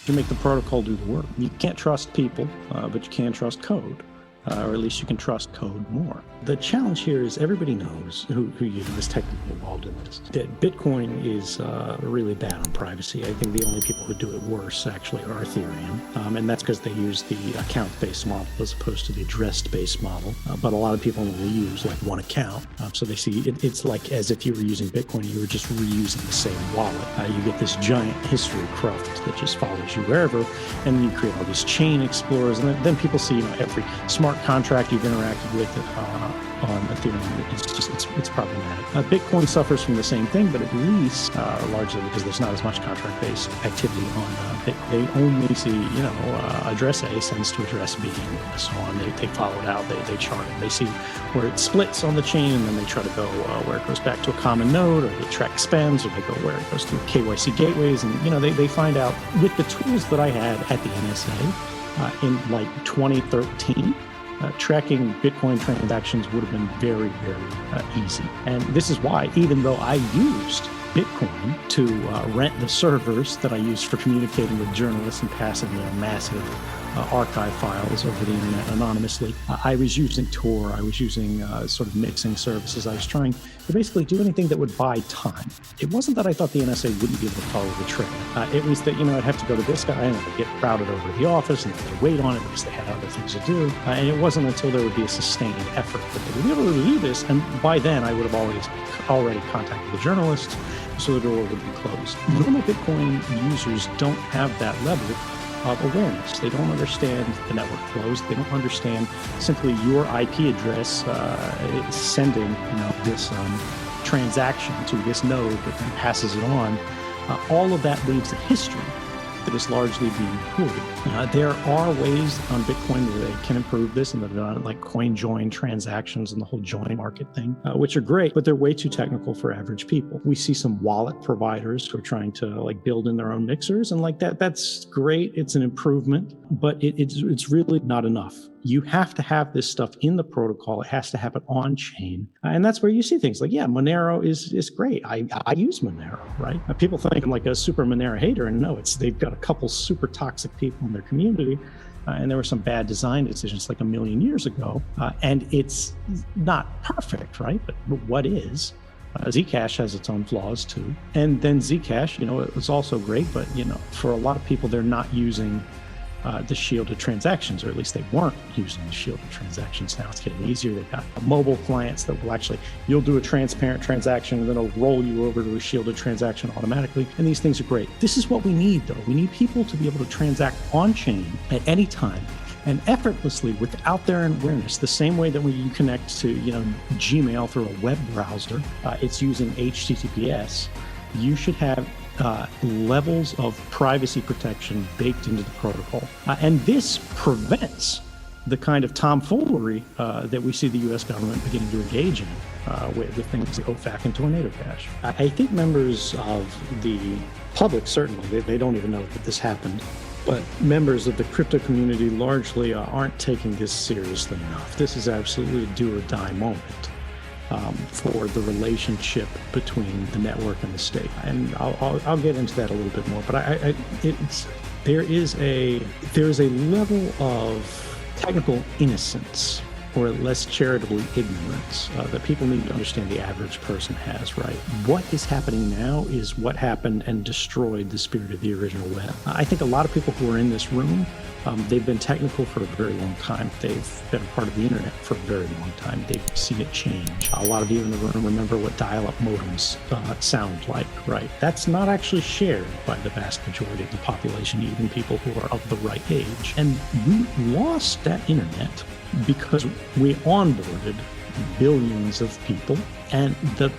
You make the protocol do the work. You can't trust people, but you can trust code. Or at least you can trust code more. The challenge here is everybody knows who is technically involved in this, that Bitcoin is really bad on privacy. I think the only people who do it worse actually are Ethereum, and that's because they use the account-based model as opposed to the address-based model. But a lot of people only use like one account, so they see it's like as if you were using Bitcoin, you were just reusing the same wallet. You get this giant history craft that just follows you wherever, and then you create all these chain explorers, and then people see every smart contract you've interacted with on Ethereum. It's problematic. Bitcoin suffers from the same thing, but at least largely because there's not as much contract-based activity on Bitcoin. They only see address A sends to address B and so on. They follow it out. They chart it. They see where it splits on the chain, and then they try to go where it goes back to a common node, or they track spends, or they go where it goes to KYC gateways, and they find out with the tools that I had at the NSA in like 2013. Tracking Bitcoin transactions would have been very, very easy. And this is why, even though I used Bitcoin to rent the servers that I used for communicating with journalists and passing massive archive files over the internet anonymously, I was using Tor, I was using sort of mixing services. I was trying to basically do anything that would buy time. It wasn't that I thought the NSA wouldn't be able to follow the trail. It was that, I'd have to go to this guy and I'd get routed over to the office and they'd wait on it because they had other things to do. And it wasn't until there would be a sustained effort that they would be able to do this. And by then I would have already contacted the journalists, so the door would be closed. Normal Bitcoin users don't have that level of awareness. They don't understand the network flows. They don't understand simply your IP address sending this transaction to this node that then passes it on. All of that leaves a history that is largely being recorded. There are ways on Bitcoin where they can improve this, and they're not like coin join transactions and the whole join market thing, which are great, but they're way too technical for average people. We see some wallet providers who are trying to build in their own mixers, and that's great. It's an improvement, but it's really not enough. You have to have this stuff in the protocol. It has to happen on chain. And that's where you see things like, Monero is great. I use Monero, right? People think I'm like a super Monero hater, and no, they've got a couple super toxic people in their community. And there were some bad design decisions like a million years ago. And it's not perfect, right? But what is? Zcash has its own flaws too. And then Zcash, it was also great, but for a lot of people, they're not using the shielded transactions, or at least they weren't using the shielded transactions. Now it's getting easier. They've got mobile clients that will you'll do a transparent transaction and then it'll roll you over to a shielded transaction automatically. And these things are great. This is what we need though. We need people to be able to transact on chain at any time and effortlessly without their awareness, the same way that when you connect to Gmail through a web browser, it's using HTTPS. You should have levels of privacy protection baked into the protocol. And this prevents the kind of tomfoolery that we see the U.S. government beginning to engage in with things like OFAC and Tornado Cash. I think members of the public, certainly, they don't even know that this happened, but members of the crypto community largely aren't taking this seriously enough. This is absolutely a do or die moment. For the relationship between the network and the state, and I'll get into that a little bit more. But there is a level of technical innocence, or less charitably ignorance, that people need to understand the average person has. Right? What is happening now is what happened and destroyed the spirit of the original web. I think a lot of people who are in this room. They've been technical for a very long time. They've been a part of the internet for a very long time. They've seen it change. A lot of you in the room remember what dial-up modems sound like, right? That's not actually shared by the vast majority of the population, even people who are of the right age. And we lost that internet because we onboarded billions of people, and the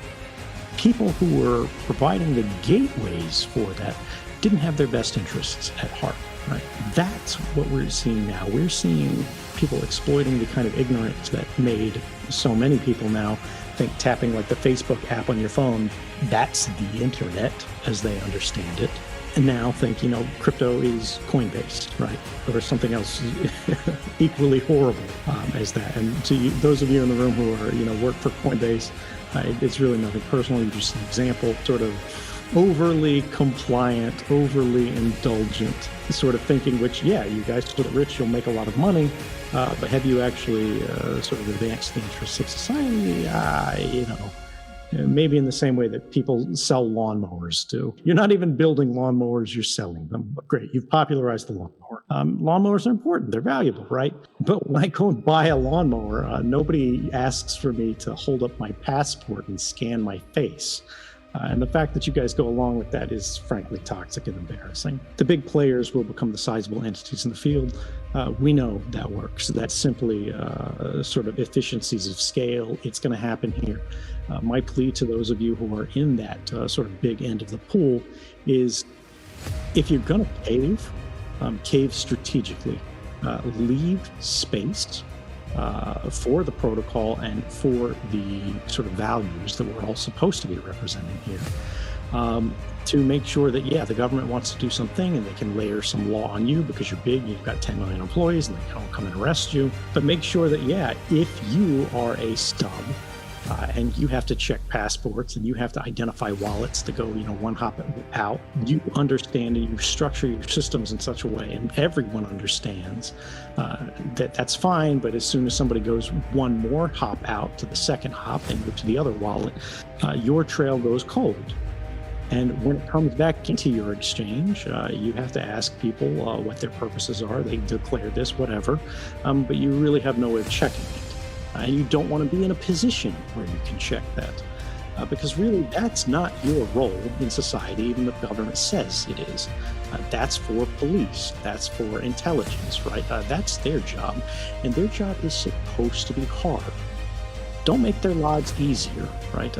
people who were providing the gateways for that didn't have their best interests at heart. Right. That's what we're seeing now. We're seeing people exploiting the kind of ignorance that made so many people now think tapping like the Facebook app on your phone, that's the internet as they understand it. And now think, crypto is Coinbase, right? Or something else equally horrible as that. And to those of you in the room who are, work for Coinbase, it's really nothing personal. Just an example, sort of overly compliant, overly indulgent sort of thinking, which, yeah, you guys are rich, you'll make a lot of money, but have you actually sort of advanced the interests of society? Maybe in the same way that people sell lawnmowers do. You're not even building lawnmowers, you're selling them. Great, you've popularized the lawnmower. Lawnmowers are important, they're valuable, right? But when I go and buy a lawnmower, nobody asks for me to hold up my passport and scan my face. And the fact that you guys go along with that is frankly toxic and embarrassing. The big players will become the sizable entities in the field. We know that works. That's simply sort of efficiencies of scale. It's going to happen here. My plea to those of you who are in that sort of big end of the pool is, if you're going to cave strategically. Leave space for the protocol and for the sort of values that we're all supposed to be representing here, to make sure that, yeah, the government wants to do something and they can layer some law on you because you're big, you've got 10 million employees, and they can all come and arrest you. But make sure that, yeah, if you are a stub, and you have to check passports and you have to identify wallets to go, one hop out, you understand and you structure your systems in such a way, and everyone understands that that's fine. But as soon as somebody goes one more hop out to the second hop and go to the other wallet, your trail goes cold. And when it comes back into your exchange, you have to ask people what their purposes are. They declare this, whatever, but you really have no way of checking it. And you don't want to be in a position where you can check that, because really that's not your role in society, even if the government says it is. That's for police, that's for intelligence, right? That's their job, and their job is supposed to be hard. Don't make their lives easier, right?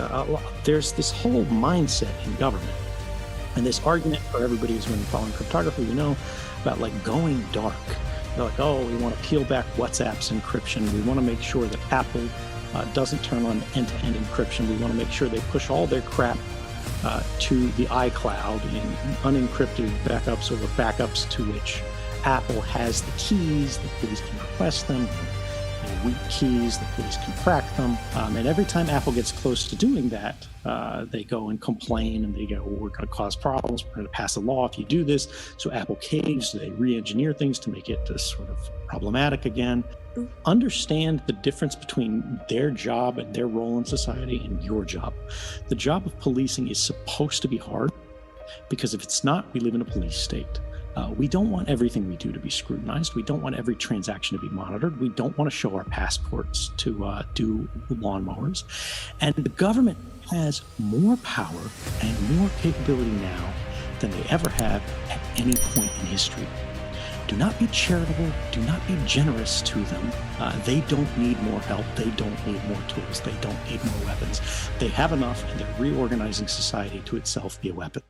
There's this whole mindset in government, and this argument for everybody who's been following cryptography, about like going dark. They're like, oh, we want to peel back WhatsApp's encryption. We want to make sure that Apple doesn't turn on end-to-end encryption. We want to make sure they push all their crap to the iCloud in unencrypted backups or backups to which Apple has the keys. The police can request them. Weak keys, the police can crack them. And every time Apple gets close to doing that, they go and complain and they go, well, we're going to cause problems. We're going to pass a law if you do this. So Apple caves, they re-engineer things to make it sort of problematic again. Understand the difference between their job and their role in society and your job. The job of policing is supposed to be hard, because if it's not, we live in a police state. We don't want everything we do to be scrutinized. We don't want every transaction to be monitored. We don't want to show our passports to do lawnmowers. And the government has more power and more capability now than they ever have at any point in history. Do not be charitable. Do not be generous to them. They don't need more help. They don't need more tools. They don't need more weapons. They have enough, and they're reorganizing society to itself be a weapon.